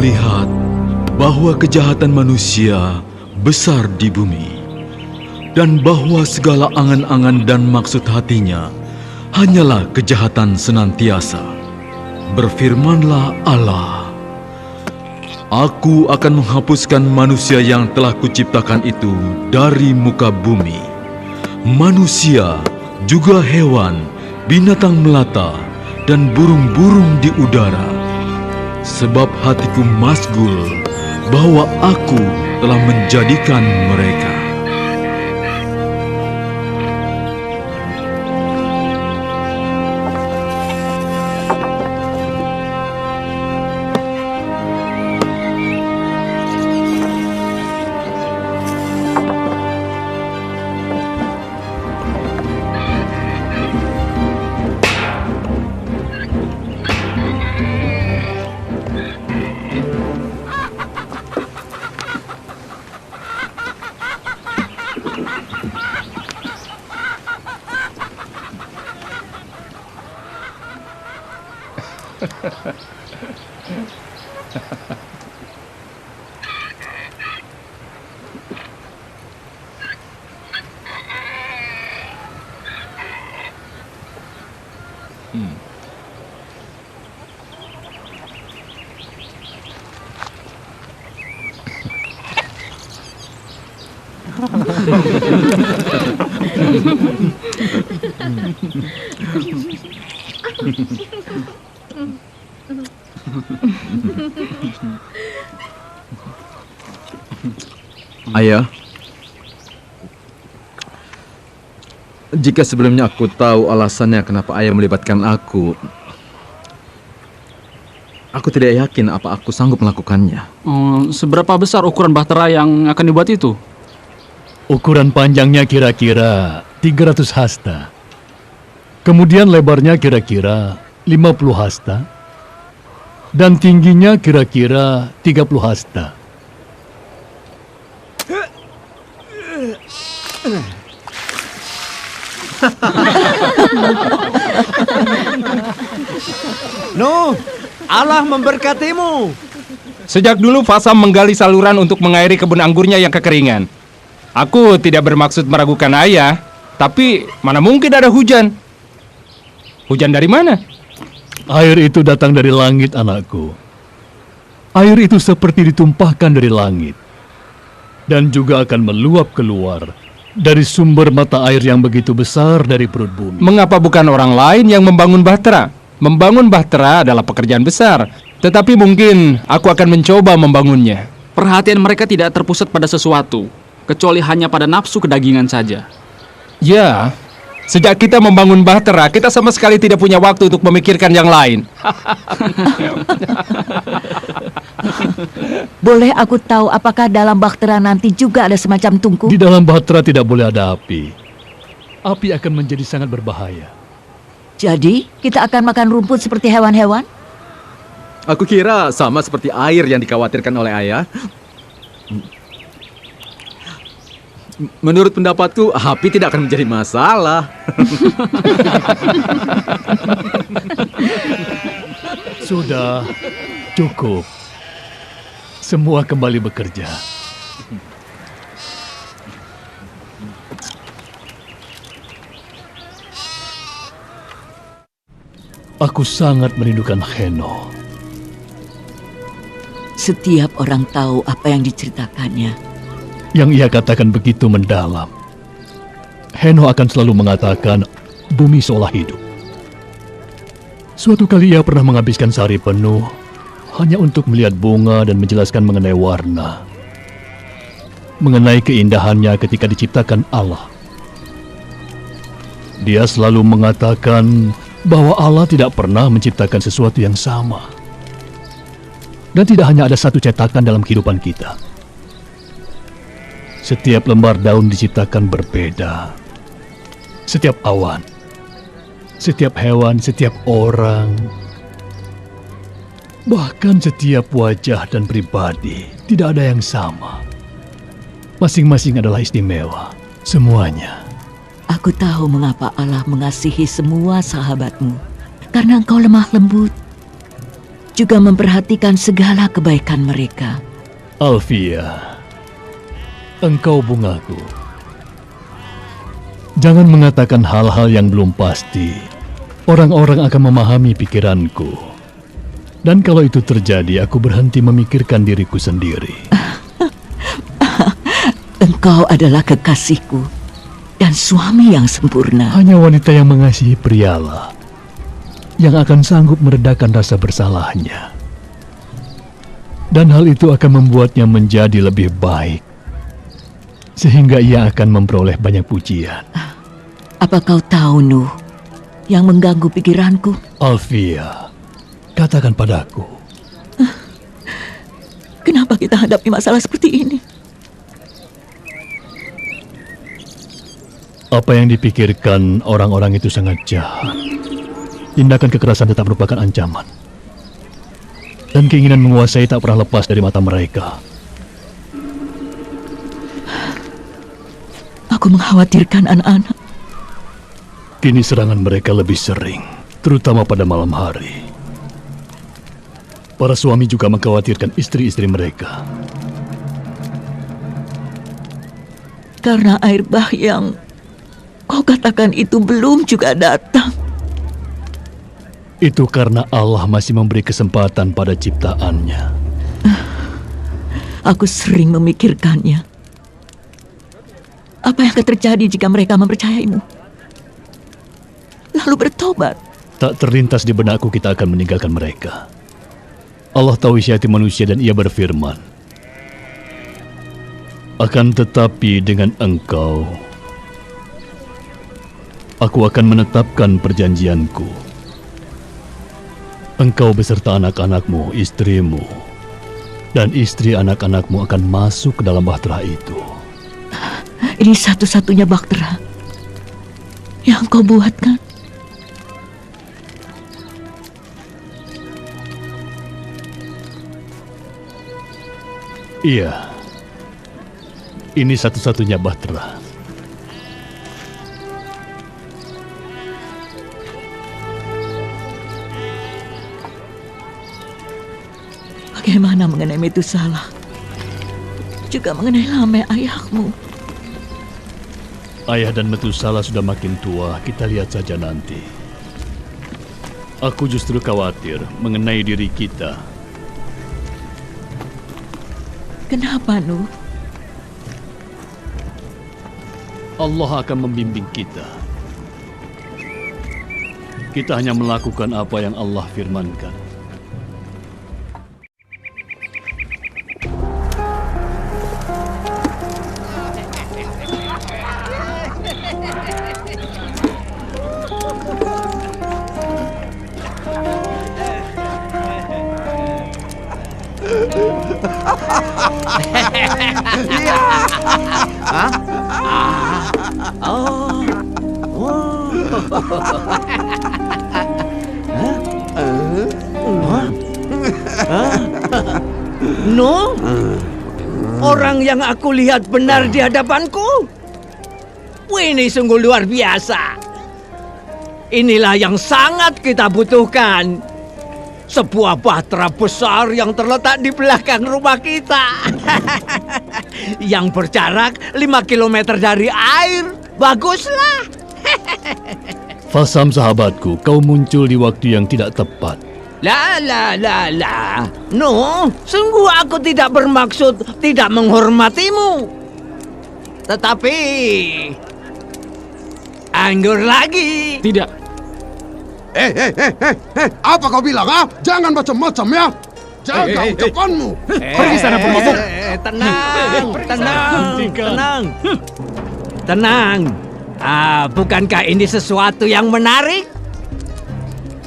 melihat bahwa kejahatan manusia besar di bumi, dan bahwa segala angan-angan dan maksud hatinya hanyalah kejahatan senantiasa. Berfirmanlah Allah, Aku akan menghapuskan manusia yang telah kuciptakan itu dari muka bumi, manusia, juga hewan, binatang melata, dan burung-burung di udara. Sebab hatiku masgul bahwa aku telah menjadikan mereka. Ayah, jika sebelumnya aku tahu alasannya kenapa ayah melibatkan aku tidak yakin apa aku sanggup melakukannya. Seberapa besar ukuran bahtera yang akan dibuat itu? Ukuran panjangnya kira-kira 300 hasta. Kemudian lebarnya kira-kira 50 hasta. Dan tingginya kira-kira 30 hasta. Nuh, Allah memberkatimu. Sejak dulu Fasam menggali saluran untuk mengairi kebun anggurnya yang kekeringan. Aku tidak bermaksud meragukan ayah, tapi mana mungkin ada hujan? Hujan dari mana? Air itu datang dari langit, anakku. Air itu seperti ditumpahkan dari langit. Dan juga akan meluap keluar dari sumber mata air yang begitu besar dari perut bumi. Mengapa bukan orang lain yang membangun bahtera? Membangun bahtera adalah pekerjaan besar, tetapi mungkin aku akan mencoba membangunnya. Perhatian mereka tidak terpusat pada sesuatu, kecuali hanya pada nafsu kedagingan saja. Ya, sejak kita membangun bahtera, kita sama sekali tidak punya waktu untuk memikirkan yang lain. Boleh aku tahu apakah dalam bahtera nanti juga ada semacam tungku? Di dalam bahtera tidak boleh ada api. Api akan menjadi sangat berbahaya. Jadi, kita akan makan rumput seperti hewan-hewan? Aku kira sama seperti air yang dikhawatirkan oleh ayah. Menurut pendapatku, api tidak akan menjadi masalah. Sudah, cukup. Semua kembali bekerja. Aku sangat merindukan Heno. Setiap orang tahu apa yang diceritakannya. Yang ia katakan begitu mendalam. Heno akan selalu mengatakan bumi seolah hidup. Suatu kali ia pernah menghabiskan sehari penuh hanya untuk melihat bunga dan menjelaskan mengenai warna. Mengenai keindahannya ketika diciptakan Allah. Dia selalu mengatakan bahwa Allah tidak pernah menciptakan sesuatu yang sama. Dan tidak hanya ada satu cetakan dalam kehidupan kita. Setiap lembar daun diciptakan berbeda. Setiap awan, setiap hewan, setiap orang, bahkan setiap wajah dan pribadi tidak ada yang sama. Masing-masing adalah istimewa, semuanya. Aku tahu mengapa Allah mengasihi semua sahabatmu. Karena engkau lemah lembut. juga memperhatikan segala kebaikan mereka. Alfia, engkau bungaku. Jangan mengatakan hal-hal yang belum pasti. Orang-orang akan memahami pikiranku. Dan kalau itu terjadi, aku berhenti memikirkan diriku sendiri. Engkau adalah kekasihku dan suami yang sempurna. Hanya wanita yang mengasihi prialah yang akan sanggup meredakan rasa bersalahnya. Dan hal itu akan membuatnya menjadi lebih baik. Sehingga ia akan memperoleh banyak pujian. Apa kau tahu, Nuh, yang mengganggu pikiranku? Alfia, katakan padaku. Kenapa kita hadapi masalah seperti ini? Apa yang dipikirkan orang-orang itu sangat jahat. Tindakan kekerasan tetap merupakan ancaman. Dan keinginan menguasai tak pernah lepas dari mata mereka. Aku mengkhawatirkan anak-anak. Kini serangan mereka lebih sering, terutama pada malam hari. Para suami juga mengkhawatirkan istri-istri mereka. Karena air bah yang kau katakan itu belum juga datang. Itu karena Allah masih memberi kesempatan pada ciptaannya. Aku sering memikirkannya. Apa yang akan terjadi jika mereka mempercayaimu? Lalu bertobat. Tak terlintas di benakku kita akan meninggalkan mereka. Allah tahu isi hati manusia dan ia berfirman, akan tetapi dengan engkau, aku akan menetapkan perjanjianku. Engkau beserta anak-anakmu, istrimu, dan istri anak-anakmu akan masuk ke dalam bahtera itu. Ini satu-satunya bahtera yang kau buat, kan? Iya, ini satu-satunya bahtera. Bagaimana mengenai Metusalah? Juga mengenai Lameh ayahmu. Ayah dan Metusalah sudah makin tua, kita lihat saja nanti. Aku justru khawatir mengenai diri kita. Kenapa, Nuh? Allah akan membimbing kita. Kita hanya melakukan apa yang Allah firmankan. No? Orang yang aku lihat benar di hadapanku? Ini sungguh luar biasa. Inilah yang sangat kita butuhkan. Sebuah bahtera besar yang terletak di belakang rumah kita. Yang berjarak 5 kilometer dari air. Baguslah. Fasam sahabatku, kau muncul di waktu yang tidak tepat. La. No, sungguh aku tidak bermaksud tidak menghormatimu. Tetapi anggur lagi. Tidak. Apa kau bilang, ah? Jangan macam-macam ya. Jaga ucapanmu. Pergi sana pemabuk. Tenang. Bukankah ini sesuatu yang menarik?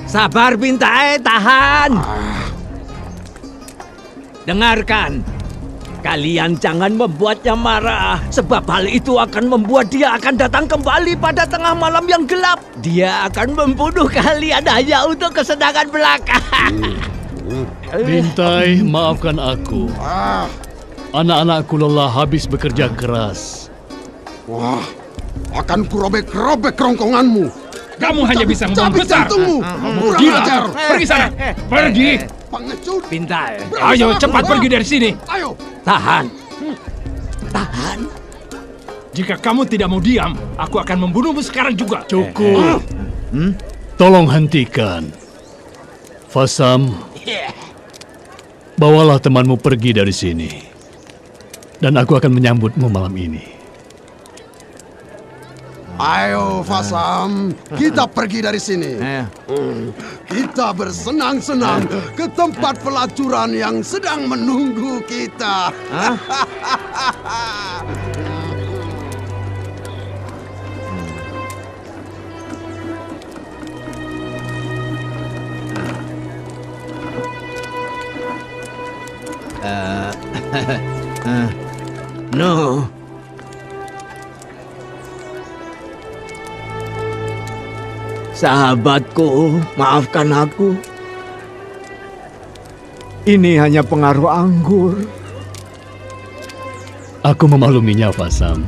Sabar Bintai, tahan. Dengarkan. Kalian jangan membuatnya marah, sebab hal itu akan membuat dia akan datang kembali pada tengah malam yang gelap. Dia akan membunuh kalian hanya untuk kesenangan belaka. Bintai, maafkan aku. Anak-anakku lelah habis bekerja keras. Wah, akan kurobek-robek kerongkonganmu. Kamu hanya bisa ngomong besar. Jantungmu. Gila. Pergi sana. Pergi. pengecut. Pintai. Ayo cepat pergi dari sini. Ayo. Tahan. Tahan. Jika kamu tidak mau diam, aku akan membunuhmu sekarang juga. Cukup. Tolong hentikan. Fasam, bawalah temanmu pergi dari sini. Dan aku akan menyambutmu malam ini. Ayo Fasam, kita pergi dari sini. Ayo. Kita bersenang-senang ke tempat pelacuran yang sedang menunggu kita. No. Sahabatku, maafkan aku. Ini hanya pengaruh anggur. Aku memakluminya, Fasam.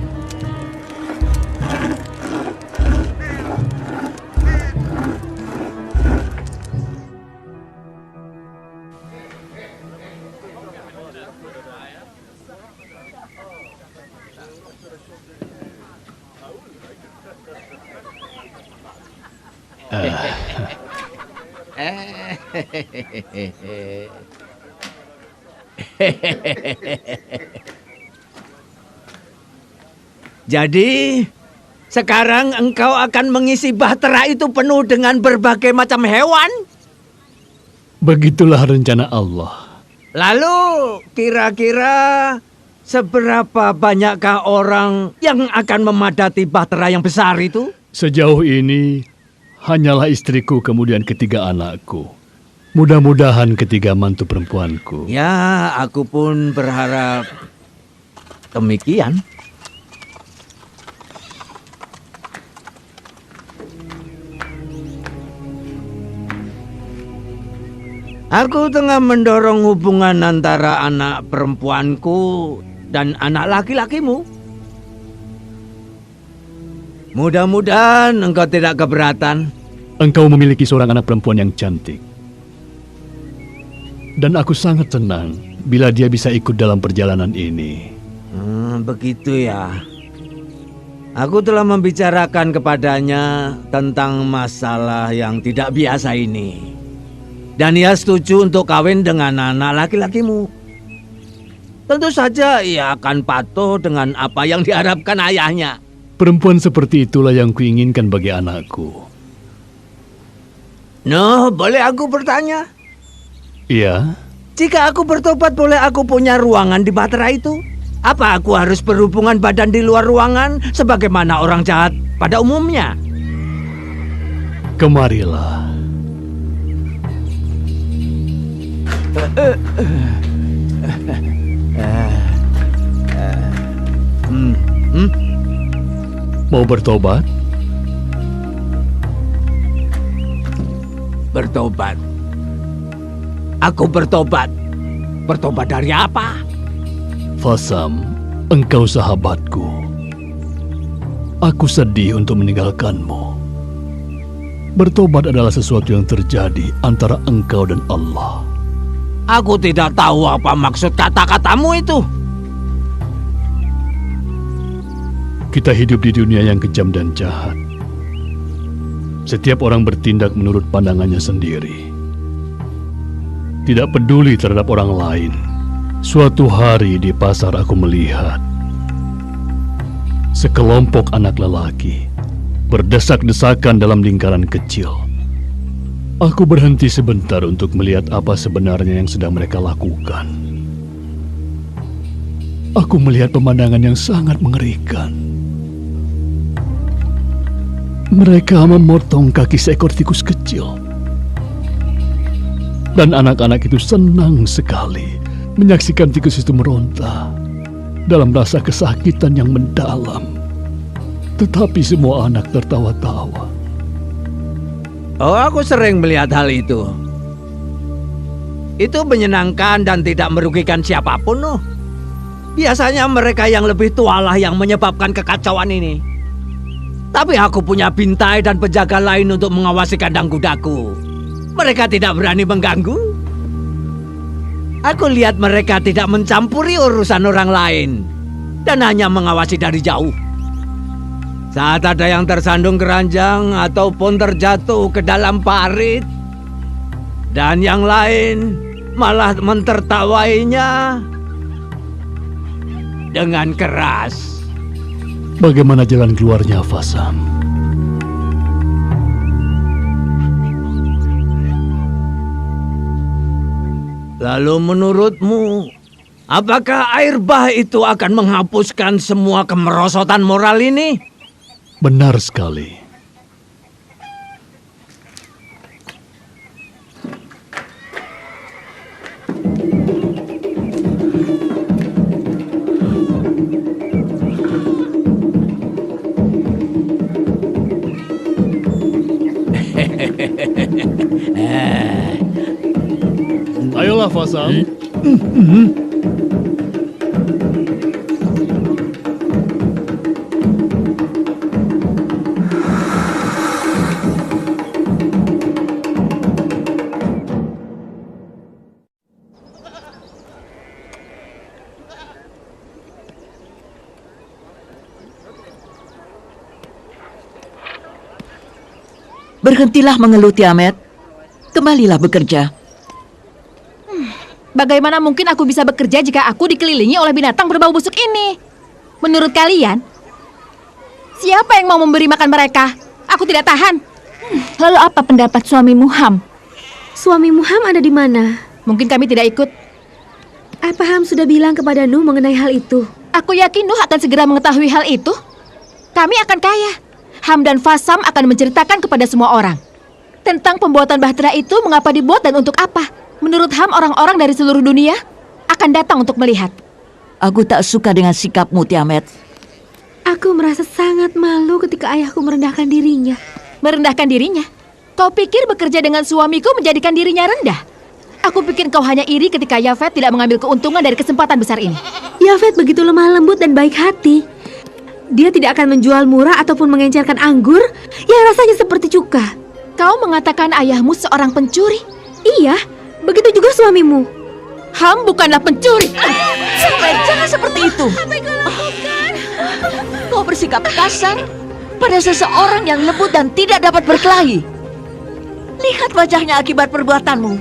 Jadi, sekarang engkau akan mengisi bahtera itu penuh dengan berbagai macam hewan? Begitulah rencana Allah. Lalu, kira-kira seberapa banyakkah orang yang akan memadati bahtera yang besar itu? Sejauh ini, hanyalah istriku kemudian ketiga anakku. Mudah-mudahan ketiga mantu perempuanku. Ya, aku pun berharap demikian. Aku tengah mendorong hubungan antara anak perempuanku dan anak laki-lakimu. Mudah-mudahan engkau tidak keberatan. Engkau memiliki seorang anak perempuan yang cantik. Dan aku sangat senang bila dia bisa ikut dalam perjalanan ini. Begitu ya. Aku telah membicarakan kepadanya tentang masalah yang tidak biasa ini. Dan ia setuju untuk kawin dengan anak laki-lakimu. Tentu saja ia akan patuh dengan apa yang diharapkan ayahnya. Perempuan seperti itulah yang kuinginkan bagi anakku. No, boleh aku bertanya? Iya? Jika aku bertobat, boleh aku punya ruangan di bahtera itu? Apa aku harus berhubungan badan di luar ruangan sebagaimana orang jahat pada umumnya? Kemarilah. Mau bertobat? Bertobat. Aku bertobat. Bertobat dari apa? Fasam, engkau sahabatku. Aku sedih untuk meninggalkanmu. Bertobat adalah sesuatu yang terjadi antara engkau dan Allah. Aku tidak tahu apa maksud kata-katamu itu. Kita hidup di dunia yang kejam dan jahat. Setiap orang bertindak menurut pandangannya sendiri. Tidak peduli terhadap orang lain. Suatu hari di pasar aku melihat sekelompok anak lelaki berdesak-desakan dalam lingkaran kecil. Aku berhenti sebentar untuk melihat apa sebenarnya yang sedang mereka lakukan. Aku melihat pemandangan yang sangat mengerikan. Mereka memotong kaki seekor tikus kecil. Dan anak-anak itu senang sekali menyaksikan tikus itu meronta dalam rasa kesakitan yang mendalam. Tetapi semua anak tertawa-tawa. Oh, aku sering melihat hal itu. Itu menyenangkan dan tidak merugikan siapapun, loh. Biasanya mereka yang lebih tua lah yang menyebabkan kekacauan ini. Tapi aku punya bintai dan penjaga lain untuk mengawasi kandang kudaku. Mereka tidak berani mengganggu. Aku lihat mereka tidak mencampuri urusan orang lain dan hanya mengawasi dari jauh. Saat ada yang tersandung keranjang ataupun terjatuh ke dalam parit, dan yang lain malah mentertawainya dengan keras. Bagaimana jalan keluarnya, Fasam? Lalu menurutmu, apakah air bah itu akan menghapuskan semua kemerosotan moral ini? Benar sekali. Ayolah, Fasam. Berhentilah mengeluh, Tiamat. Kembalilah bekerja. Bagaimana mungkin aku bisa bekerja jika aku dikelilingi oleh binatang berbau busuk ini? Menurut kalian, siapa yang mau memberi makan mereka? Aku tidak tahan. Lalu apa pendapat suamimu, Ham? Suamimu Ham ada di mana? Mungkin kami tidak ikut. Apa Ham sudah bilang kepada Nuh mengenai hal itu? Aku yakin Nuh akan segera mengetahui hal itu. Kami akan kaya. Ham dan Fasam akan menceritakan kepada semua orang tentang pembuatan bahtera itu, mengapa dibuat dan untuk apa. Menurut Ham, orang-orang dari seluruh dunia akan datang untuk melihat. Aku tak suka dengan sikapmu, Tiamat. Aku merasa sangat malu ketika ayahku merendahkan dirinya. Merendahkan dirinya? Kau pikir bekerja dengan suamiku menjadikan dirinya rendah? Aku pikir kau hanya iri ketika Yafet tidak mengambil keuntungan dari kesempatan besar ini. Yafet begitu lemah lembut dan baik hati. Dia tidak akan menjual murah ataupun mengencerkan anggur yang rasanya seperti cuka. Kau mengatakan ayahmu seorang pencuri? Iya, begitu juga suamimu. Ham bukanlah pencuri. Jangan seperti itu. Apa yang kau lakukan? Kau bersikap kasar pada seseorang yang lembut dan tidak dapat berkelahi. Lihat wajahnya akibat perbuatanmu.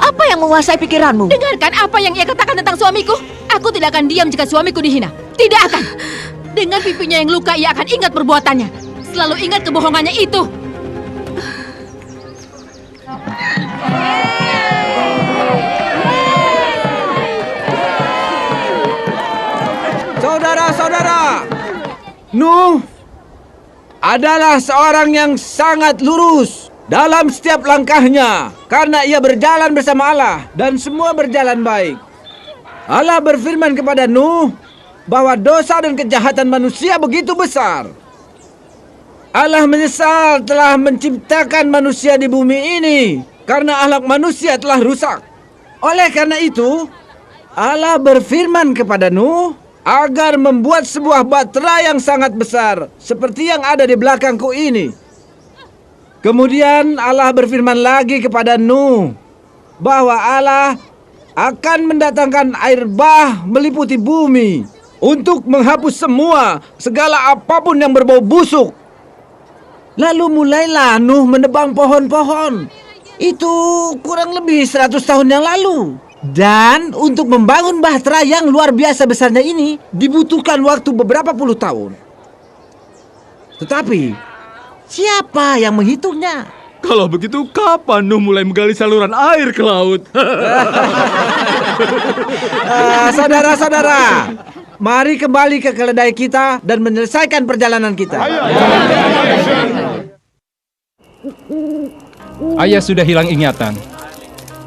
Apa yang menguasai pikiranmu? Dengarkan apa yang ia katakan tentang suamiku. Aku tidak akan diam jika suamiku dihina. Tidak akan. Dengan pipinya yang luka, ia akan ingat perbuatannya. Selalu ingat kebohongannya itu. Saudara-saudara, Nuh adalah seorang yang sangat lurus dalam setiap langkahnya karena ia berjalan bersama Allah dan semua berjalan baik. Allah berfirman kepada Nuh bahwa dosa dan kejahatan manusia begitu besar. Allah menyesal telah menciptakan manusia di bumi ini karena akhlak manusia telah rusak. Oleh karena itu, Allah berfirman kepada Nuh agar membuat sebuah bahtera yang sangat besar seperti yang ada di belakangku ini. Kemudian Allah berfirman lagi kepada Nuh bahwa Allah akan mendatangkan air bah meliputi bumi untuk menghapus segala apapun yang berbau busuk. Lalu mulailah Nuh menebang pohon-pohon. Itu kurang lebih 100 tahun yang lalu. Dan untuk membangun bahtera yang luar biasa besarnya ini dibutuhkan waktu beberapa puluh tahun. Tetapi siapa yang menghitungnya? Kalau begitu, kapan Nuh mulai menggali saluran air ke laut? Saudara-saudara, mari kembali ke keledai kita dan menyelesaikan perjalanan kita. Ayah sudah hilang ingatan.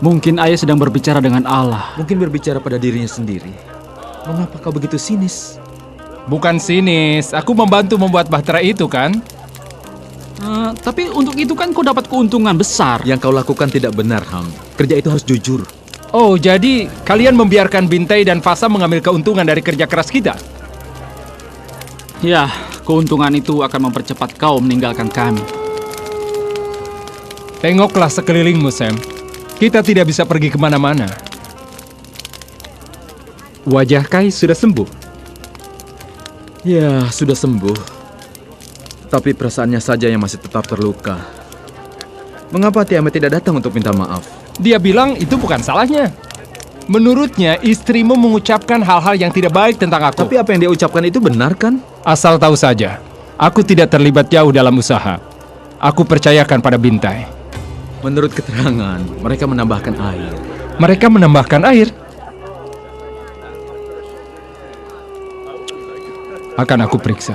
Mungkin ayah sedang berbicara dengan Allah. Mungkin berbicara pada dirinya sendiri. Mengapa kau begitu sinis? Bukan sinis, aku membantu membuat bahtera itu kan? Tapi untuk itu kan kau dapat keuntungan besar. Yang kau lakukan tidak benar, Ham. Kerja itu harus jujur. Oh, jadi kalian membiarkan Bintai dan Fasam mengambil keuntungan dari kerja keras kita? Ya, keuntungan itu akan mempercepat kau meninggalkan kami. Tengoklah sekelilingmu, Sam. Kita tidak bisa pergi kemana-mana. Wajah Kai sudah sembuh. Ya, sudah sembuh. Tapi perasaannya saja yang masih tetap terluka. Mengapa Tiamat tidak datang untuk minta maaf? Dia bilang itu bukan salahnya. Menurutnya, istrimu mengucapkan hal-hal yang tidak baik tentang aku. Tapi apa yang dia ucapkan itu benar kan? Asal tahu saja, aku tidak terlibat jauh dalam usaha. Aku percayakan pada Bintai. Menurut keterangan, mereka menambahkan air. Mereka menambahkan air? Akan aku periksa.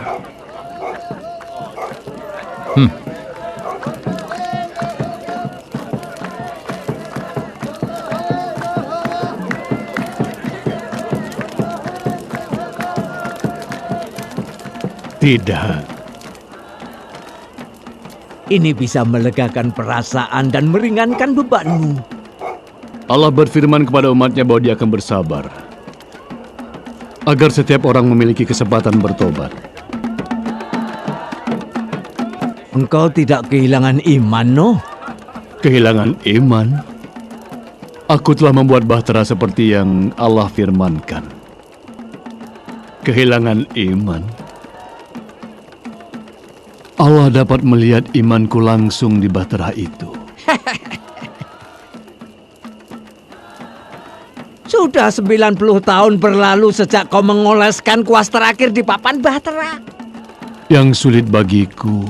Tidak. Ini bisa melegakan perasaan dan meringankan bebanmu. Allah berfirman kepada umatnya bahwa dia akan bersabar, agar setiap orang memiliki kesempatan bertobat. Engkau tidak kehilangan iman, Noh? Kehilangan iman? Aku telah membuat bahtera seperti yang Allah firmankan. Kehilangan iman? Allah dapat melihat imanku langsung di bahtera itu. Sudah 90 tahun berlalu sejak kau mengoleskan kuas terakhir di papan bahtera. Yang sulit bagiku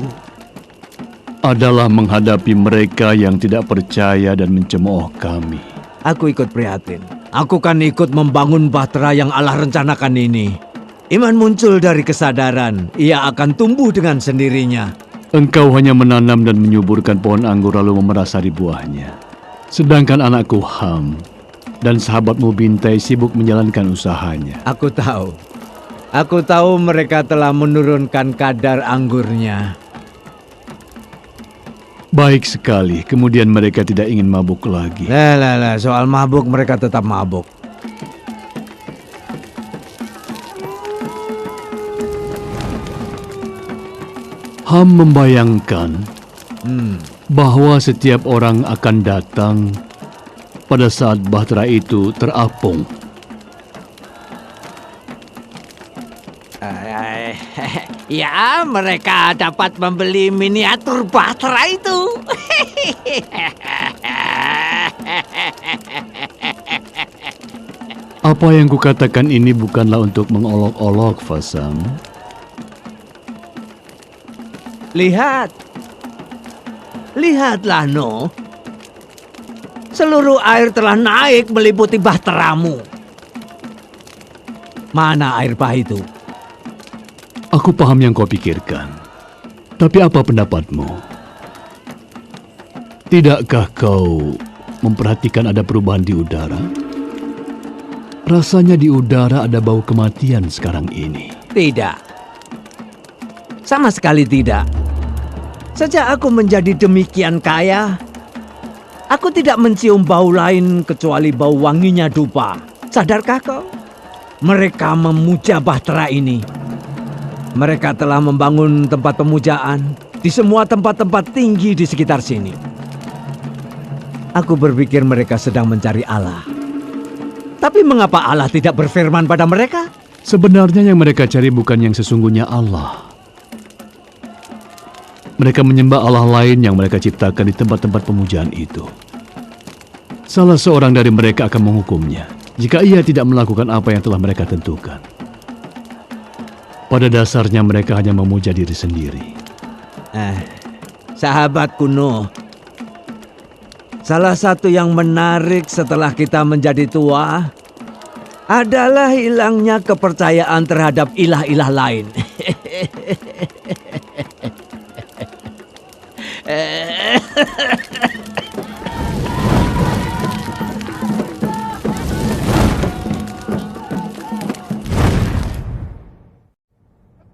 adalah menghadapi mereka yang tidak percaya dan mencemooh kami. Aku ikut prihatin. Aku kan ikut membangun bahtera yang Allah rencanakan ini. Iman muncul dari kesadaran. Ia akan tumbuh dengan sendirinya. Engkau hanya menanam dan menyuburkan pohon anggur lalu memerasari buahnya. Sedangkan anakku Ham dan sahabatmu Bintai sibuk menjalankan usahanya. Aku tahu. Aku tahu mereka telah menurunkan kadar anggurnya. Baik sekali, kemudian mereka tidak ingin mabuk lagi. Lah, soal mabuk mereka tetap mabuk. Ham membayangkan bahwa setiap orang akan datang pada saat bahtera itu terapung. Ya, mereka dapat membeli miniatur bahtera itu. Apa yang kukatakan ini bukanlah untuk mengolok-olok, Fasam. Lihatlah, No. Seluruh air telah naik meliputi bahteramu. Mana air bah itu? Aku paham yang kau pikirkan. Tapi apa pendapatmu? Tidakkah kau memperhatikan ada perubahan di udara? Rasanya di udara ada bau kematian sekarang ini. Tidak. Sama sekali tidak. Sejak aku menjadi demikian kaya, aku tidak mencium bau lain kecuali bau wanginya dupa. Sadarkah kau? Mereka memuja bahtera ini. Mereka telah membangun tempat pemujaan di semua tempat-tempat tinggi di sekitar sini. Aku berpikir mereka sedang mencari Allah. Tapi mengapa Allah tidak berfirman pada mereka? Sebenarnya yang mereka cari bukan yang sesungguhnya Allah. Mereka menyembah Allah lain yang mereka ciptakan di tempat-tempat pemujaan itu. Salah seorang dari mereka akan menghukumnya jika ia tidak melakukan apa yang telah mereka tentukan. Pada dasarnya mereka hanya memuja diri sendiri. Sahabatku Nuh, salah satu yang menarik setelah kita menjadi tua adalah hilangnya kepercayaan terhadap ilah-ilah lain.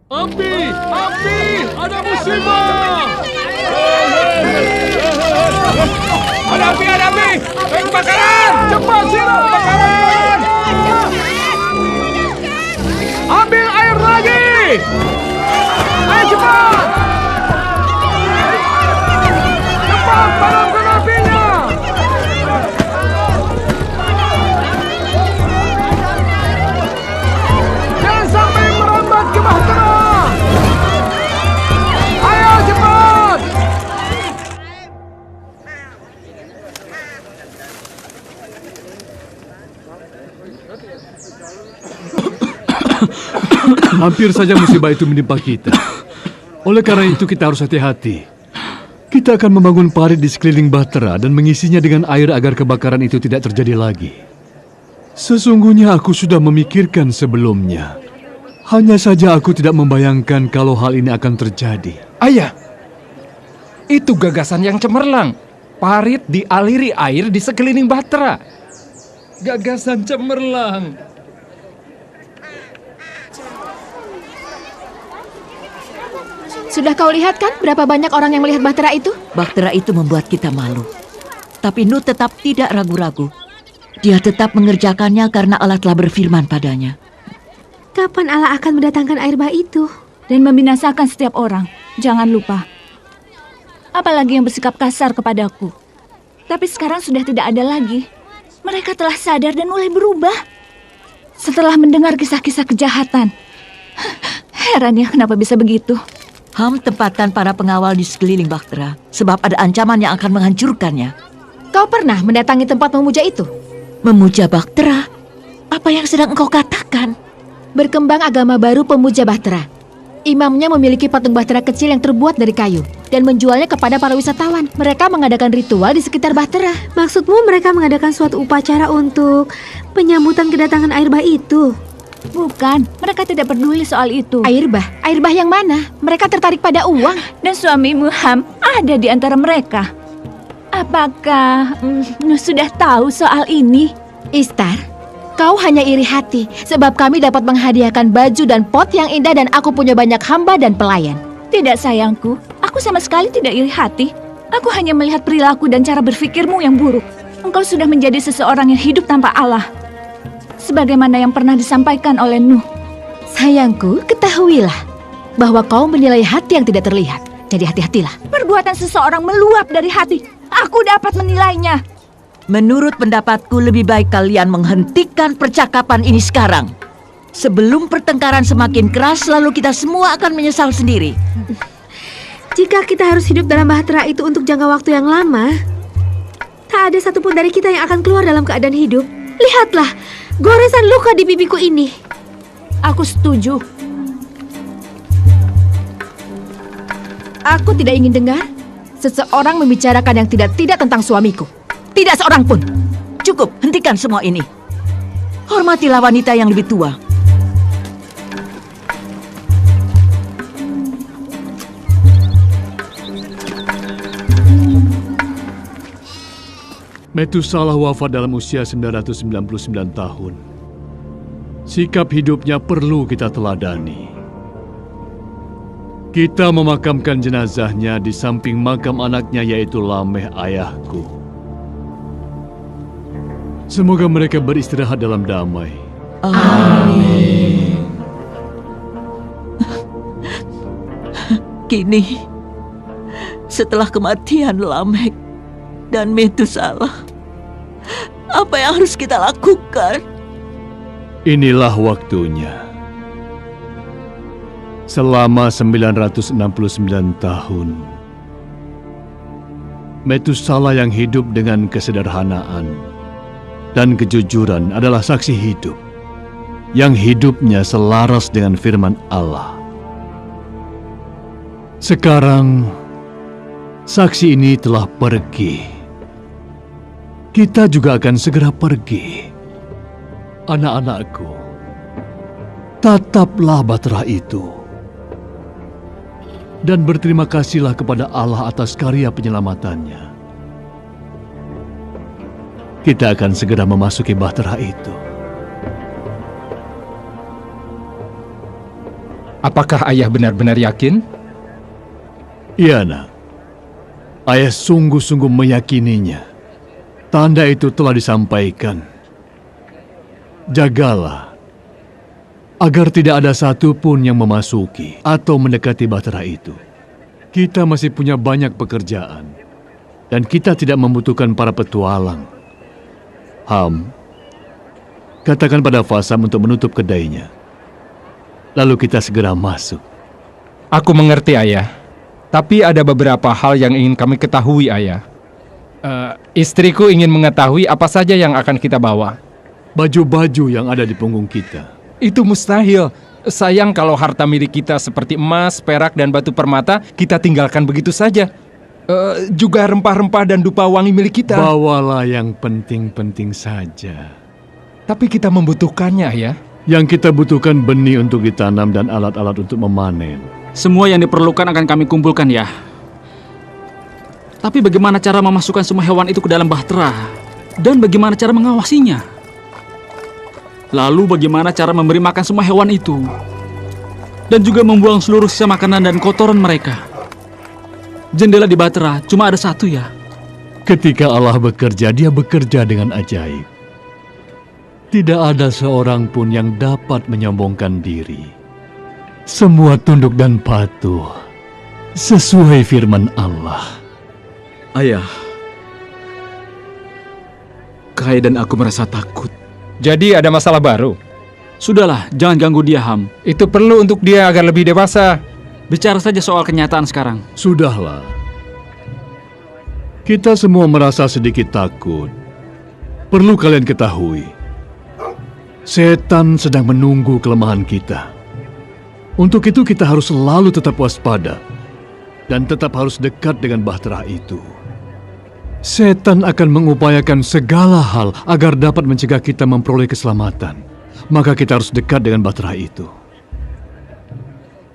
Api! Ada musibah! Ada api! Kebakaran! Cepat siram kebakaran! Ambil air lagi! Ayo cepat! Cepat padamkan apinya! Hampir saja musibah itu menimpa kita. Oleh karena itu kita harus hati-hati. Kita akan membangun parit di sekeliling Bahtera dan mengisinya dengan air agar kebakaran itu tidak terjadi lagi. Sesungguhnya aku sudah memikirkan sebelumnya. Hanya saja aku tidak membayangkan kalau hal ini akan terjadi. Ayah, itu gagasan yang cemerlang. Parit dialiri air di sekeliling Bahtera. Gagasan cemerlang. Sudah kau lihat kan berapa banyak orang yang melihat Bahtera itu? Bahtera itu membuat kita malu. Tapi Nuh tetap tidak ragu-ragu. Dia tetap mengerjakannya karena Allah telah berfirman padanya. Kapan Allah akan mendatangkan air bah itu? Dan membinasakan setiap orang. Jangan lupa. Apalagi yang bersikap kasar kepadaku. Tapi sekarang sudah tidak ada lagi. Mereka telah sadar dan mulai berubah. Setelah mendengar kisah-kisah kejahatan. Heran ya kenapa bisa begitu. Ham tempatkan para pengawal di sekeliling Bahtera, sebab ada ancaman yang akan menghancurkannya. Kau pernah mendatangi tempat memuja itu? Memuja Bahtera? Apa yang sedang engkau katakan? Berkembang agama baru pemuja Bahtera. Imamnya memiliki patung Bahtera kecil yang terbuat dari kayu dan menjualnya kepada para wisatawan. Mereka mengadakan ritual di sekitar Bahtera. Maksudmu mereka mengadakan suatu upacara untuk penyambutan kedatangan air bah itu? Bukan, mereka tidak peduli soal itu. Air bah yang mana? Mereka tertarik pada uang. Dan suamimu Ham ada di antara mereka. Apakah Nuh sudah tahu soal ini? Istar, kau hanya iri hati sebab kami dapat menghadiahkan baju dan pot yang indah dan aku punya banyak hamba dan pelayan. Tidak sayangku, aku sama sekali tidak iri hati. Aku hanya melihat perilaku dan cara berpikirmu yang buruk. Engkau sudah menjadi seseorang yang hidup tanpa Allah. Sebagaimana yang pernah disampaikan oleh Nuh. Sayangku, ketahuilah bahwa kau menilai hati yang tidak terlihat. Jadi hati-hatilah. Perbuatan seseorang meluap dari hati. Aku dapat menilainya. Menurut pendapatku lebih baik kalian menghentikan percakapan ini sekarang. Sebelum pertengkaran semakin keras, lalu kita semua akan menyesal sendiri. Jika kita harus hidup dalam Bahtera itu untuk jangka waktu yang lama, tak ada satupun dari kita yang akan keluar dalam keadaan hidup. Lihatlah, goresan luka di pipiku ini. Aku setuju. Aku tidak ingin dengar seseorang membicarakan yang tidak tentang suamiku. Tidak seorang pun. Cukup, hentikan semua ini. Hormatilah wanita yang lebih tua. Metusalah wafat dalam usia 999 tahun. Sikap hidupnya perlu kita teladani. Kita memakamkan jenazahnya di samping makam anaknya yaitu Lameh ayahku. Semoga mereka beristirahat dalam damai. Amin. Kini, setelah kematian Lameh dan Metusalah, apa yang harus kita lakukan? Inilah waktunya. Selama 969 tahun, Metusalah yang hidup dengan kesederhanaan dan kejujuran adalah saksi hidup yang hidupnya selaras dengan firman Allah. Sekarang, saksi ini telah pergi. Kita juga akan segera pergi. Anak-anakku, tataplah Bahtera itu. Dan berterima kasihlah kepada Allah atas karya penyelamatannya. Kita akan segera memasuki Bahtera itu. Apakah ayah benar-benar yakin? Iya, nak. Ayah sungguh-sungguh meyakininya. Tanda itu telah disampaikan. Jagalah agar tidak ada satupun yang memasuki atau mendekati Bahtera itu. Kita masih punya banyak pekerjaan dan kita tidak membutuhkan para petualang. Ham, katakan pada Fasam untuk menutup kedainya. Lalu kita segera masuk. Aku mengerti, ayah. Tapi ada beberapa hal yang ingin kami ketahui, ayah. Istriku ingin mengetahui apa saja yang akan kita bawa. Baju-baju yang ada di punggung kita. Itu mustahil. Sayang kalau harta milik kita seperti emas, perak, dan batu permata kita tinggalkan begitu saja. Juga rempah-rempah dan dupa wangi milik kita. Bawalah yang penting-penting saja. Tapi kita membutuhkannya, ya. Yang kita butuhkan benih untuk ditanam dan alat-alat untuk memanen. Semua yang diperlukan akan kami kumpulkan, ya. Tapi bagaimana cara memasukkan semua hewan itu ke dalam bahtera? Dan bagaimana cara mengawasinya? Lalu bagaimana cara memberi makan semua hewan itu? Dan juga membuang seluruh sisa makanan dan kotoran mereka. Jendela di bahtera cuma ada satu, ya. Ketika Allah bekerja, Dia bekerja dengan ajaib. Tidak ada seorang pun yang dapat menyombongkan diri. Semua tunduk dan patuh sesuai firman Allah. Ayah, Kai dan aku merasa takut. Jadi ada masalah baru? Sudahlah, jangan ganggu dia, Ham. Itu perlu untuk dia agar lebih dewasa. Bicara saja soal kenyataan sekarang. Sudahlah. Kita semua merasa sedikit takut. Perlu kalian ketahui, setan sedang menunggu kelemahan kita. Untuk itu kita harus selalu tetap waspada dan tetap harus dekat dengan bahtera itu. Setan akan mengupayakan segala hal agar dapat mencegah kita memperoleh keselamatan. Maka kita harus dekat dengan bahtera itu.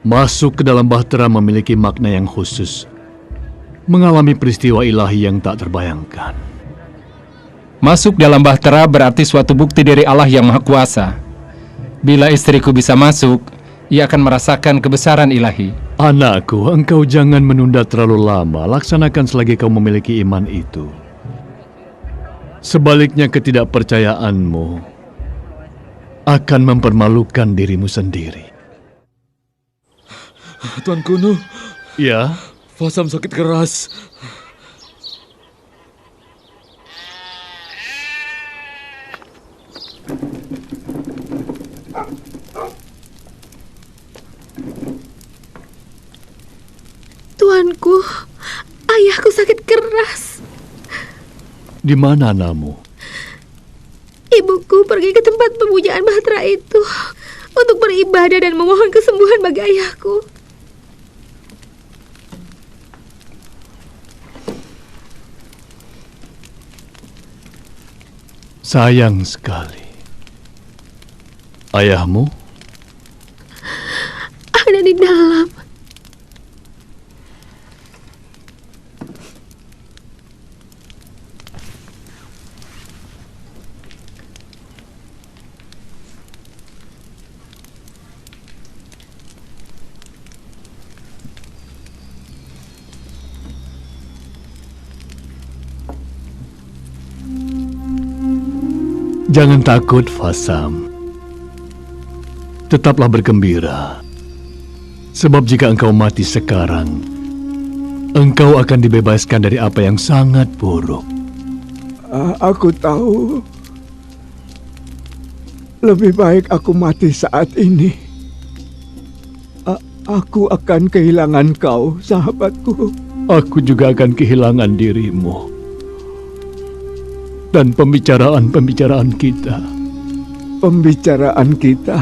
Masuk ke dalam bahtera memiliki makna yang khusus. Mengalami peristiwa ilahi yang tak terbayangkan. Masuk dalam bahtera berarti suatu bukti dari Allah yang Maha Kuasa. Bila istriku bisa masuk, ia akan merasakan kebesaran ilahi. Anakku, engkau jangan menunda terlalu lama. Laksanakan selagi kau memiliki iman itu. Sebaliknya ketidakpercayaanmu akan mempermalukan dirimu sendiri. Tuan Kuno. Ya? Fasam sakit keras. Tuanku, ayahku sakit keras. Di mana Namu? Ibuku pergi ke tempat pemujaan bahtera itu untuk beribadah dan memohon kesembuhan bagi ayahku. Sayang sekali. Ayahmu? Ada di dalam. Jangan takut, Fasam. Tetaplah bergembira. Sebab jika engkau mati sekarang, engkau akan dibebaskan dari apa yang sangat buruk. Aku tahu. Lebih baik aku mati saat ini. Aku akan kehilangan kau, sahabatku. Aku juga akan kehilangan dirimu. Dan pembicaraan-pembicaraan kita. Pembicaraan kita.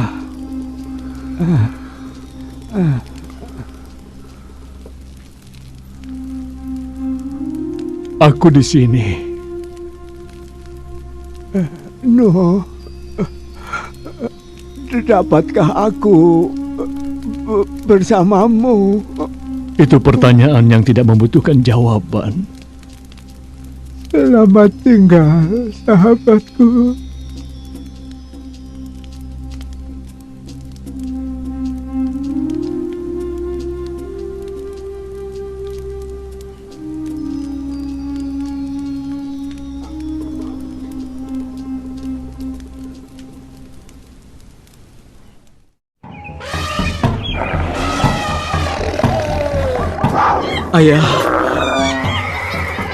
Aku di sini. No. Dapatkah aku bersamamu? Itu pertanyaan yang tidak membutuhkan jawaban. Selamat tinggal, sahabatku. Ayah,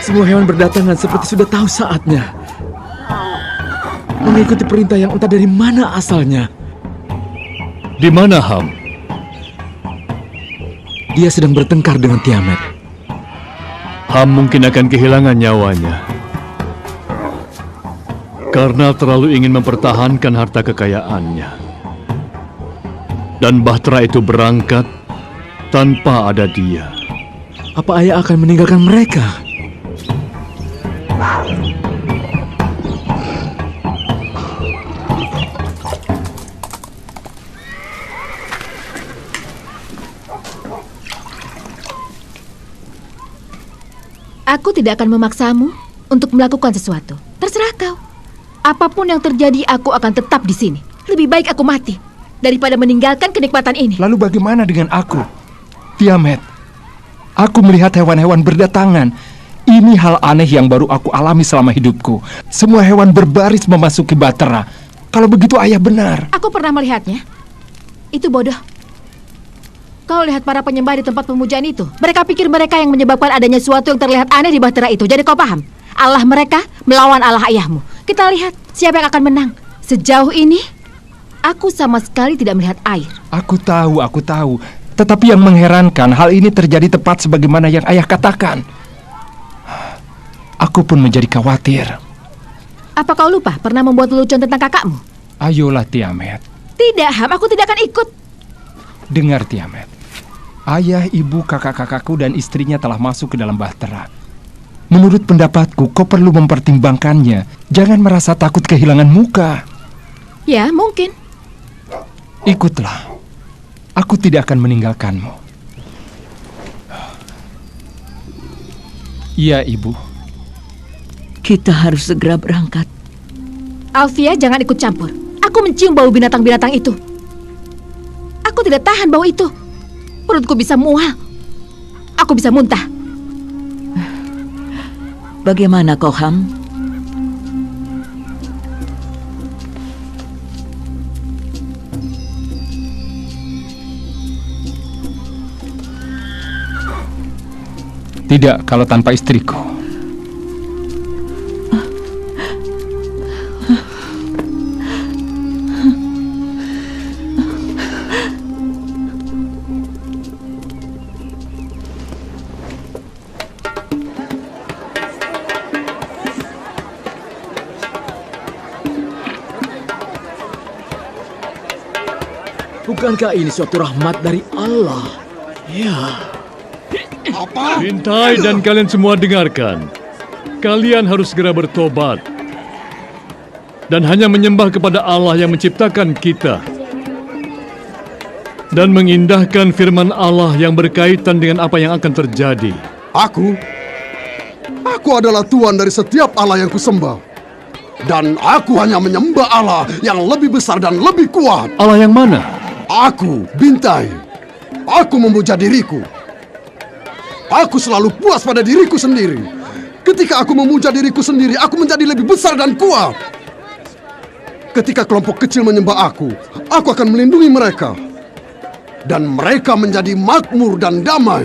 semua hewan berdatangan seperti sudah tahu saatnya. Mengikuti perintah yang entah dari mana asalnya. Di mana Ham? Dia sedang bertengkar dengan Tiamat. Ham mungkin akan kehilangan nyawanya. Karena terlalu ingin mempertahankan harta kekayaannya. Dan Bahtera itu berangkat tanpa ada dia. Apa ayah akan meninggalkan mereka? Aku tidak akan memaksamu untuk melakukan sesuatu. Terserah kau. Apapun yang terjadi, aku akan tetap di sini. Lebih baik aku mati daripada meninggalkan kenikmatan ini. Lalu bagaimana dengan aku? Tiamat, aku melihat hewan-hewan berdatangan. Ini hal aneh yang baru aku alami selama hidupku. Semua hewan berbaris memasuki Bahtera. Kalau begitu ayah benar. Aku pernah melihatnya. Itu bodoh. Kau lihat para penyembah di tempat pemujaan itu. Mereka pikir mereka yang menyebabkan adanya sesuatu yang terlihat aneh di Bahtera itu. Jadi kau paham? Allah mereka melawan Allah ayahmu. Kita lihat siapa yang akan menang. Sejauh ini, aku sama sekali tidak melihat air. Aku tahu. Tetapi yang mengherankan, hal ini terjadi tepat sebagaimana yang ayah katakan. Aku pun menjadi khawatir. Apa kau lupa pernah membuat lelucon tentang kakakmu? Ayolah Tiamat. Tidak, Ham. Aku tidak akan ikut. Dengar Tiamat. Ayah, ibu, kakak-kakakku dan istrinya telah masuk ke dalam Bahtera. Menurut pendapatku, kau perlu mempertimbangkannya. Jangan merasa takut kehilangan muka. Ya, mungkin. Ikutlah. Aku tidak akan meninggalkanmu. Iya, Ibu. Kita harus segera berangkat. Alfia, jangan ikut campur. Aku mencium bau binatang-binatang itu. Aku tidak tahan bau itu. Perutku bisa mual. Aku bisa muntah. Bagaimana kau, Ham? Tidak kalau tanpa istriku. Bukankah ini suatu rahmat dari Allah? Ya. Apa? Bintai dan kalian semua dengarkan. Kalian harus segera bertobat. Dan hanya menyembah kepada Allah yang menciptakan kita. Dan mengindahkan firman Allah yang berkaitan dengan apa yang akan terjadi. Aku adalah Tuhan dari setiap Allah yang kusembah. Dan aku hanya menyembah Allah yang lebih besar dan lebih kuat. Allah yang mana? Aku, Bintai. Aku memuja diriku. Aku selalu puas pada diriku sendiri. Ketika aku memuja diriku sendiri, aku menjadi lebih besar dan kuat. Ketika kelompok kecil menyembah aku akan melindungi mereka. Dan mereka menjadi makmur dan damai.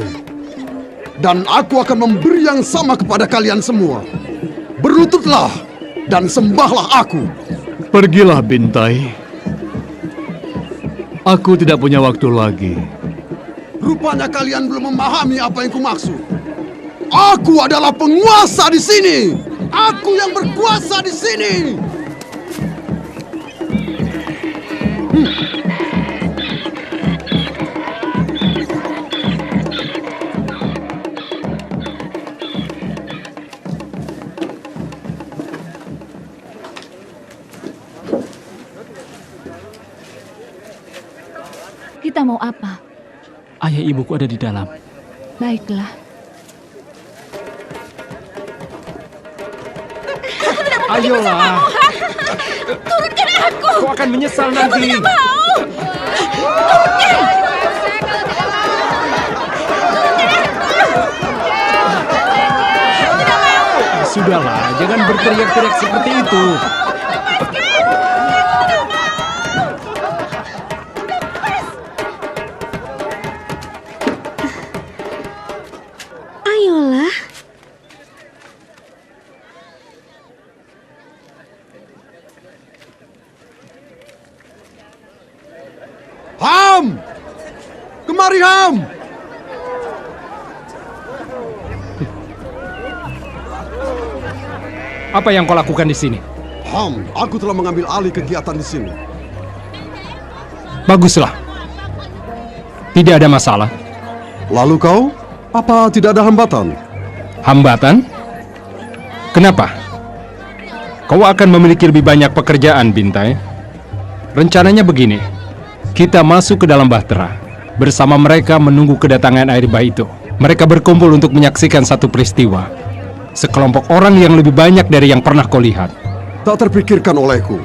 Dan aku akan memberi yang sama kepada kalian semua. Berlututlah dan sembahlah aku. Pergilah, Bintai. Aku tidak punya waktu lagi. Rupanya kalian belum memahami apa yang kumaksud. Aku adalah penguasa di sini. Aku yang berkuasa di sini. Kita mau apa? Ayah ibuku ada di dalam. Baiklah. Ayolah. Turunkan aku. Kau akan menyesal nanti. Aku tidak mau. Sudahlah, jangan berteriak-teriak seperti itu. Ayolah. Ham! Kemari, Ham! Apa yang kau lakukan di sini? Ham, aku telah mengambil alih kegiatan di sini. Baguslah. Tidak ada masalah. Lalu kau, apa tidak ada hambatan? Hambatan? Kenapa? Kau akan memiliki lebih banyak pekerjaan, Bintai. Rencananya begini, kita masuk ke dalam bahtera. Bersama mereka menunggu kedatangan air bah itu. Mereka berkumpul untuk menyaksikan satu peristiwa. Sekelompok orang yang lebih banyak dari yang pernah kau lihat. Tak terpikirkan olehku.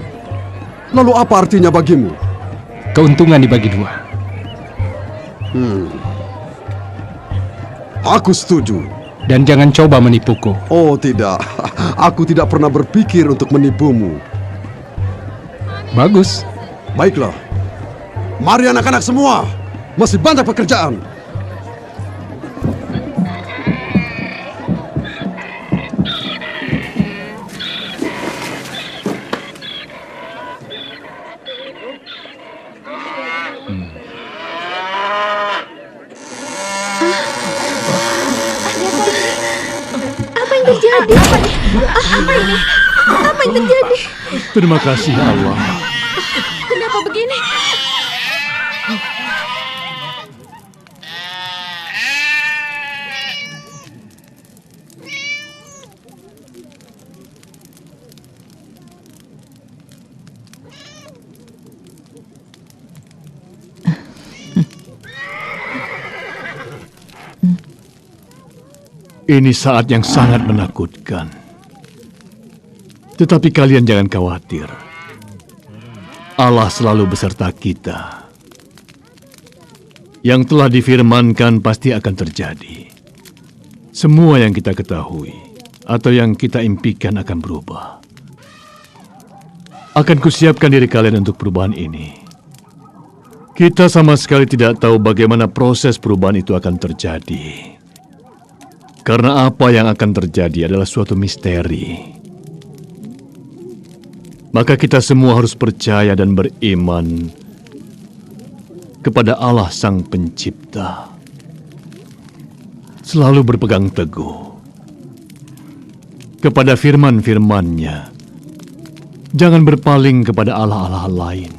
Lalu apa artinya bagimu? Keuntungan dibagi dua. Aku setuju. Dan jangan coba menipuku. Oh tidak, aku tidak pernah berpikir untuk menipumu. Bagus. Baiklah. Mari anak-anak semua. Masih banyak pekerjaan. Terjadi? Apa ini? Apa yang terjadi? Terima kasih Allah. Kenapa begini? Ini saat yang sangat menakutkan. Tetapi kalian jangan khawatir. Allah selalu beserta kita. Yang telah difirmankan pasti akan terjadi. Semua yang kita ketahui atau yang kita impikan akan berubah. Akan kusiapkan diri kalian untuk perubahan ini. Kita sama sekali tidak tahu bagaimana proses perubahan itu akan terjadi. Karena apa yang akan terjadi adalah suatu misteri. Maka kita semua harus percaya dan beriman kepada Allah Sang Pencipta. Selalu berpegang teguh kepada firman-firman-Nya. Jangan berpaling kepada allah-allah lain.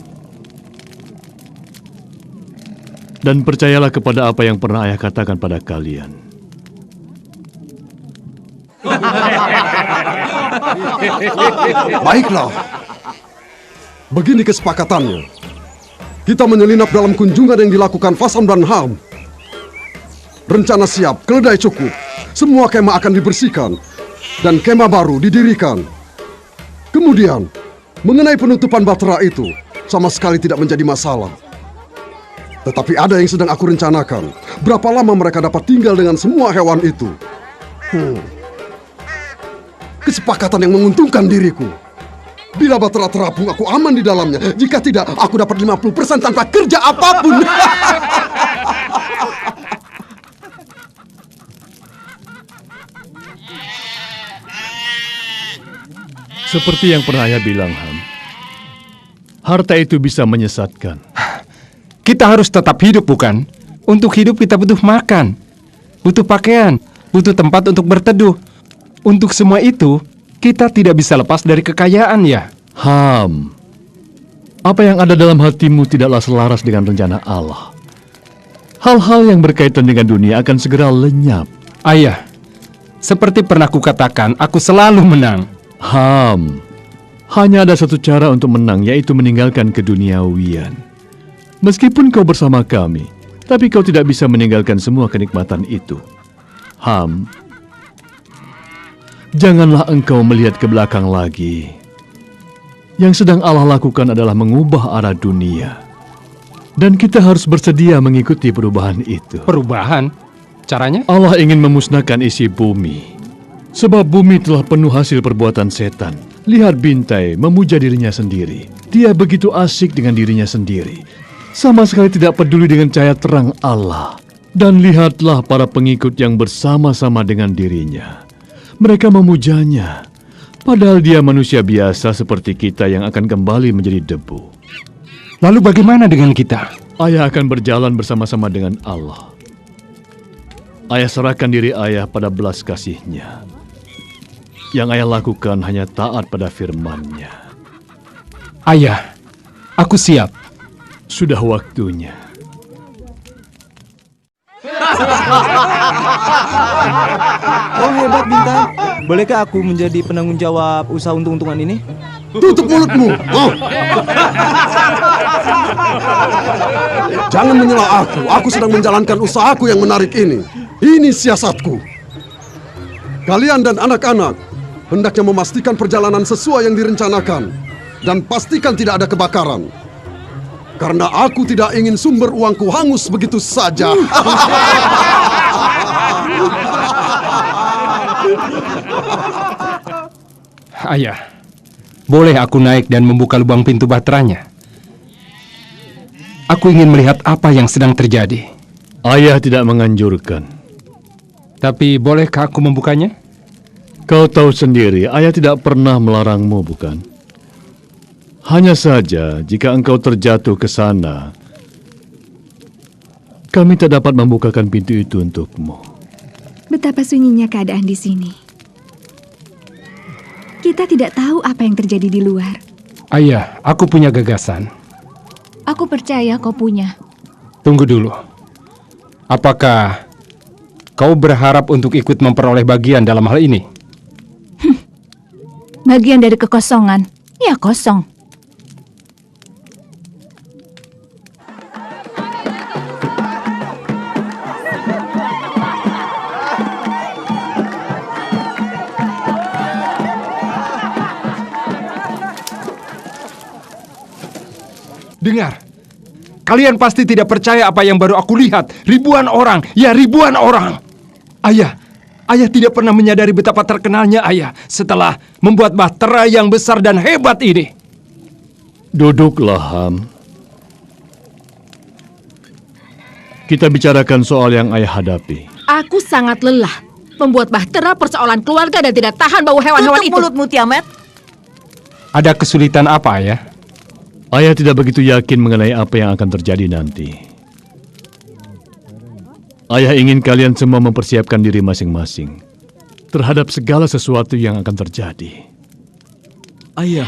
Dan percayalah kepada apa yang pernah Ayah katakan pada kalian. Baiklah. Begini kesepakatannya. Kita menyelinap dalam kunjungan yang dilakukan Fasam dan Ham. Rencana siap, keledai cukup. Semua kemah akan dibersihkan. Dan kemah baru didirikan. Kemudian, mengenai penutupan bahtera itu, sama sekali tidak menjadi masalah. Tetapi ada yang sedang aku rencanakan. Berapa lama mereka dapat tinggal dengan semua hewan itu? Kesepakatan yang menguntungkan diriku. Bila bahtera terapung, aku aman di dalamnya. Jika tidak, aku dapat 50% tanpa kerja apapun. Seperti yang pernah Ayah bilang, Ham. Harta itu bisa menyesatkan. Kita harus tetap hidup, bukan? Untuk hidup kita butuh makan, butuh pakaian, butuh tempat untuk berteduh. Untuk semua itu, kita tidak bisa lepas dari kekayaan, ya. Ham, apa yang ada dalam hatimu tidaklah selaras dengan rencana Allah. Hal-hal yang berkaitan dengan dunia akan segera lenyap. Ayah, seperti pernah kukatakan, aku selalu menang. Ham, hanya ada satu cara untuk menang, yaitu meninggalkan keduniawian. Meskipun kau bersama kami, tapi kau tidak bisa meninggalkan semua kenikmatan itu. Ham, janganlah engkau melihat ke belakang lagi. Yang sedang Allah lakukan adalah mengubah arah dunia. Dan kita harus bersedia mengikuti perubahan itu. Perubahan? Caranya? Allah ingin memusnahkan isi bumi. Sebab bumi telah penuh hasil perbuatan setan. Lihat Bintai memuja dirinya sendiri. Dia begitu asik dengan dirinya sendiri. Sama sekali tidak peduli dengan cahaya terang Allah. Dan lihatlah para pengikut yang bersama-sama dengan dirinya. Mereka memujanya, padahal dia manusia biasa seperti kita yang akan kembali menjadi debu. Lalu bagaimana dengan kita? Ayah akan berjalan bersama-sama dengan Allah. Ayah serahkan diri Ayah pada belas kasih-Nya. Yang Ayah lakukan hanya taat pada firman-Nya. Ayah, aku siap. Sudah waktunya. Oh hebat Bintang. Bolehkah aku menjadi penanggung jawab usaha untung-untungan ini? Tutup mulutmu. Oh. Jangan menyela aku. Aku sedang menjalankan usahaku yang menarik ini. Ini siasatku. Kalian dan anak-anak hendaknya memastikan perjalanan sesuai yang direncanakan. Dan pastikan tidak ada kebakaran. Karena aku tidak ingin sumber uangku hangus begitu saja. Ayah, boleh aku naik dan membuka lubang pintu bahteranya? Aku ingin melihat apa yang sedang terjadi. Ayah tidak menganjurkan. Tapi bolehkah aku membukanya? Kau tahu sendiri, ayah tidak pernah melarangmu, bukan? Hanya saja, jika engkau terjatuh ke sana, kami tak dapat membukakan pintu itu untukmu. Betapa sunyinya keadaan di sini. Kita tidak tahu apa yang terjadi di luar. Ayah, aku punya gagasan. Aku percaya kau punya. Tunggu dulu. Apakah kau berharap untuk ikut memperoleh bagian dalam hal ini? Bagian dari kekosongan. Ya kosong. Dengar, kalian pasti tidak percaya apa yang baru aku lihat. Ribuan orang, ya ribuan orang. Ayah tidak pernah menyadari betapa terkenalnya ayah setelah membuat bahtera yang besar dan hebat ini. Duduklah, Ham. Kita bicarakan soal yang ayah hadapi. Aku sangat lelah. Membuat bahtera persoalan keluarga dan tidak tahan bau hewan-hewan itu. Tutup mulutmu, Tiamat. Ada kesulitan apa, ayah? Ayah tidak begitu yakin mengenai apa yang akan terjadi nanti. Ayah ingin kalian semua mempersiapkan diri masing-masing terhadap segala sesuatu yang akan terjadi. Ayah.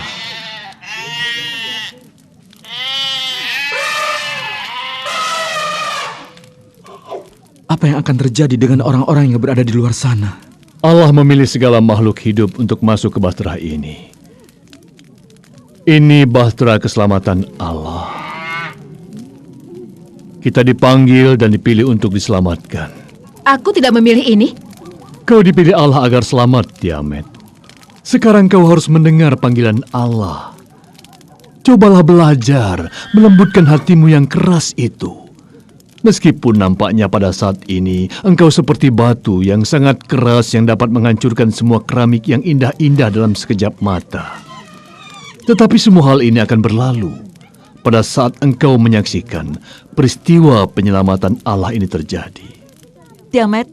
Apa yang akan terjadi dengan orang-orang yang berada di luar sana? Allah memilih segala makhluk hidup untuk masuk ke bahtera ini. Ini bahtera keselamatan Allah. Kita dipanggil dan dipilih untuk diselamatkan. Aku tidak memilih ini. Kau dipilih Allah agar selamat, Tiamat. Sekarang kau harus mendengar panggilan Allah. Cobalah belajar melembutkan hatimu yang keras itu. Meskipun nampaknya pada saat ini engkau seperti batu yang sangat keras yang dapat menghancurkan semua keramik yang indah-indah dalam sekejap mata. Tetapi semua hal ini akan berlalu pada saat engkau menyaksikan peristiwa penyelamatan Allah ini terjadi. Tiamat,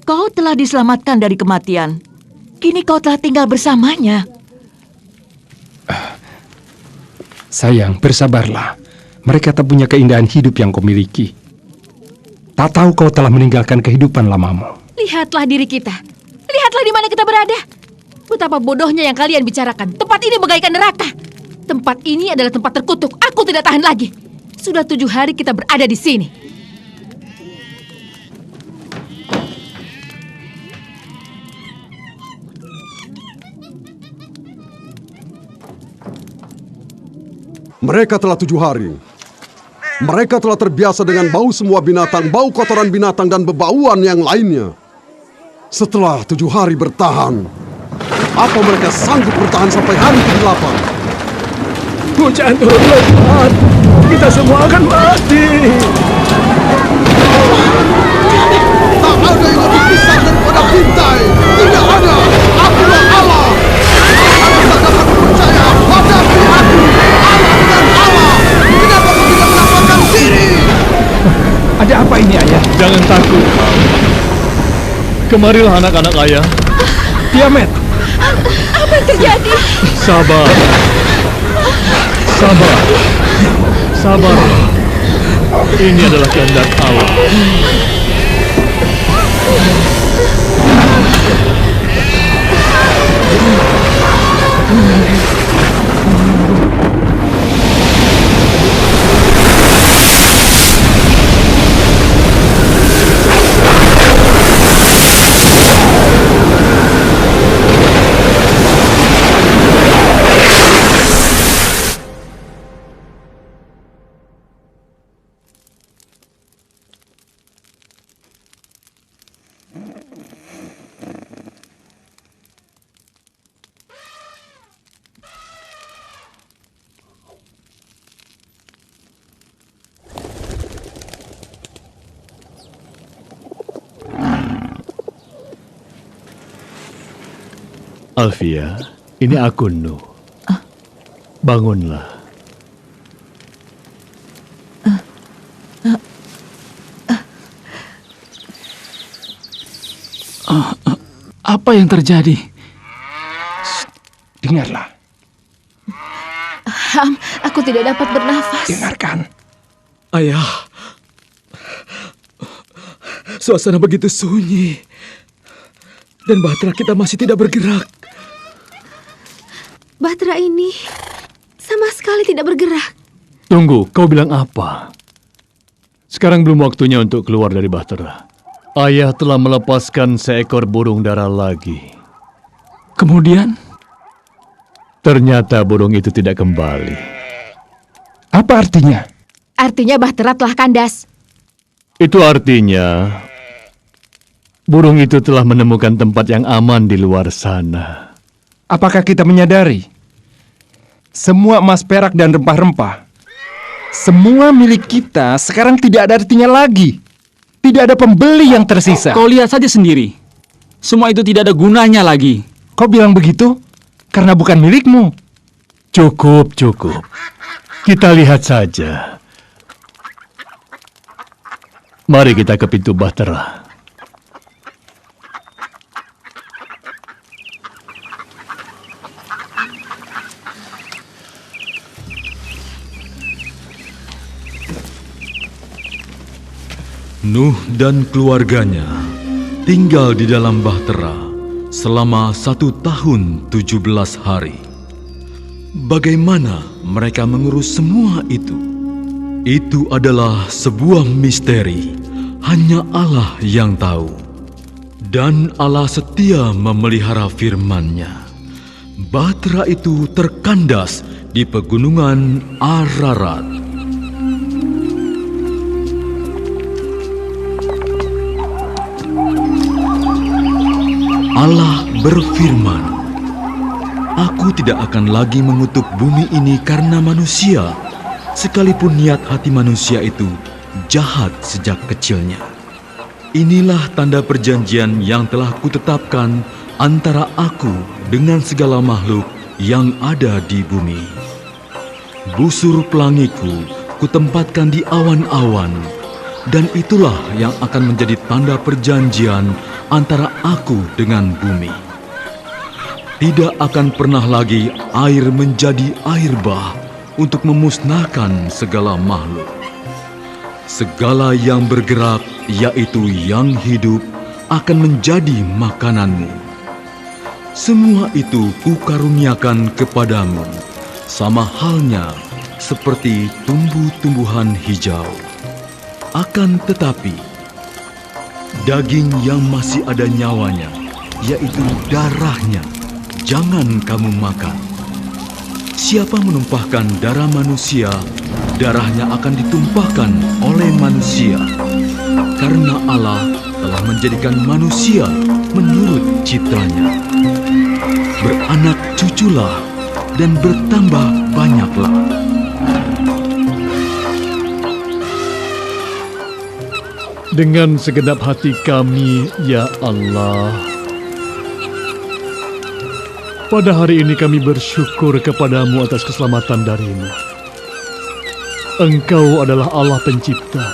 kau telah diselamatkan dari kematian. Kini kau telah tinggal bersamanya. Sayang, bersabarlah. Mereka tak punya keindahan hidup yang kau miliki. Tak tahu kau telah meninggalkan kehidupan lamamu. Lihatlah diri kita. Lihatlah di mana kita berada. Betapa bodohnya yang kalian bicarakan. Tempat ini bagaikan neraka. Tempat ini adalah tempat terkutuk. Aku tidak tahan lagi. Sudah 7 hari kita berada di sini. Mereka telah 7 hari. Mereka telah terbiasa dengan bau semua binatang, bau kotoran binatang dan bebauan yang lainnya. Setelah 7 hari bertahan, apa mereka sanggup bertahan sampai hari ke-8? Hujan turun lebat. Kita semua akan mati. Tak ada yang lebih besar daripada Bintai. Tidak ada. Akulah Allah. Aku tak dapat percaya. Hadapi aku. Allah dan Allah. Kenapa kau tidak menampakkan diri? Ada apa ini, ayah? Jangan takut. Kemarilah anak-anak ayah. Tiamat. Apa yang terjadi? Sabar. Sabar. Sabar. Ini adalah kehendak Allah. Alfia, ini aku, Nuh. Bangunlah. Apa yang terjadi? Dengarlah. Ham, aku tidak dapat bernafas. Dengarkan. Ayah, suasana begitu sunyi. Dan bahtera kita masih tidak bergerak. Bahtera ini sama sekali tidak bergerak. Tunggu, kau bilang apa? Sekarang belum waktunya untuk keluar dari bahtera. Ayah telah melepaskan seekor burung dara lagi. Kemudian? Ternyata burung itu tidak kembali. Apa artinya? Artinya bahtera telah kandas. Itu artinya burung itu telah menemukan tempat yang aman di luar sana. Apakah kita menyadari? Semua emas perak dan rempah-rempah, semua milik kita sekarang tidak ada artinya lagi. Tidak ada pembeli yang tersisa. Kau lihat saja sendiri. Semua itu tidak ada gunanya lagi. Kau bilang begitu karena bukan milikmu. Cukup. Kita lihat saja. Mari kita ke pintu bahtera. Nuh dan keluarganya tinggal di dalam bahtera selama 1 tahun 17 hari. Bagaimana mereka mengurus semua itu? Itu adalah sebuah misteri, hanya Allah yang tahu. Dan Allah setia memelihara firman-Nya. Bahtera itu terkandas di pegunungan Ararat. Allah berfirman, "Aku tidak akan lagi mengutuk bumi ini karena manusia, sekalipun niat hati manusia itu jahat sejak kecilnya. Inilah tanda perjanjian yang telah kutetapkan antara aku dengan segala makhluk yang ada di bumi. Busur pelangiku kutempatkan di awan-awan, dan itulah yang akan menjadi tanda perjanjian antara aku dengan bumi. Tidak akan pernah lagi air menjadi air bah untuk memusnahkan segala makhluk. Segala yang bergerak, yaitu yang hidup, akan menjadi makananmu. Semua itu kukaruniakan kepadamu, sama halnya seperti tumbuh-tumbuhan hijau. Akan tetapi, daging yang masih ada nyawanya, yaitu darahnya, jangan kamu makan. Siapa menumpahkan darah manusia, darahnya akan ditumpahkan oleh manusia. Karena Allah telah menjadikan manusia menurut citranya. Beranak cuculah dan bertambah banyaklah." Dengan segenap hati kami, ya Allah, pada hari ini kami bersyukur kepadamu atas keselamatan darimu. Engkau adalah Allah pencipta,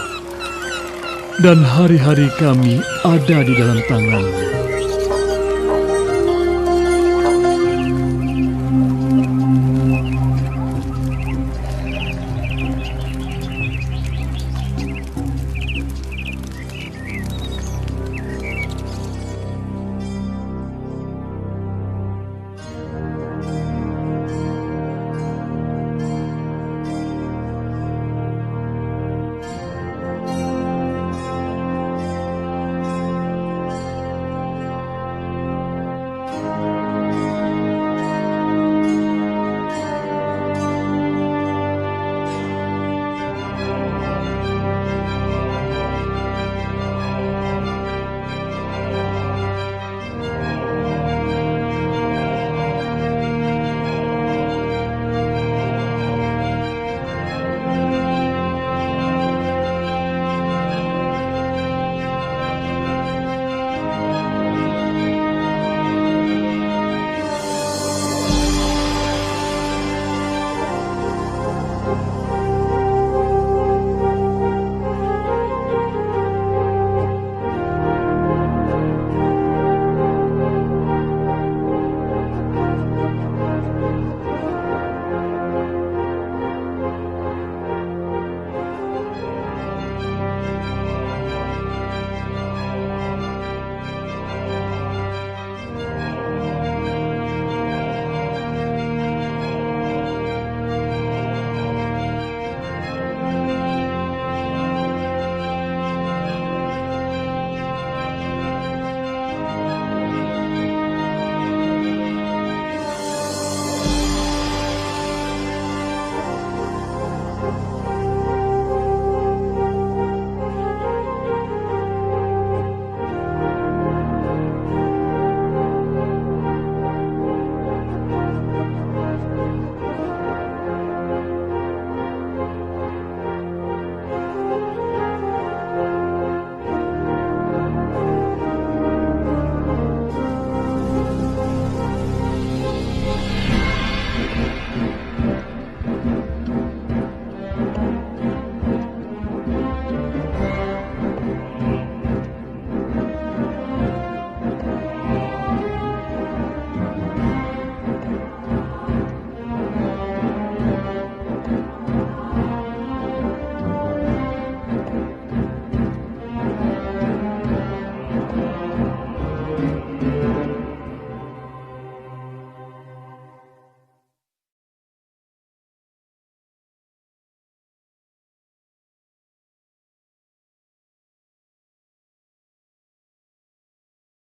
dan hari-hari kami ada di dalam tangan-Mu.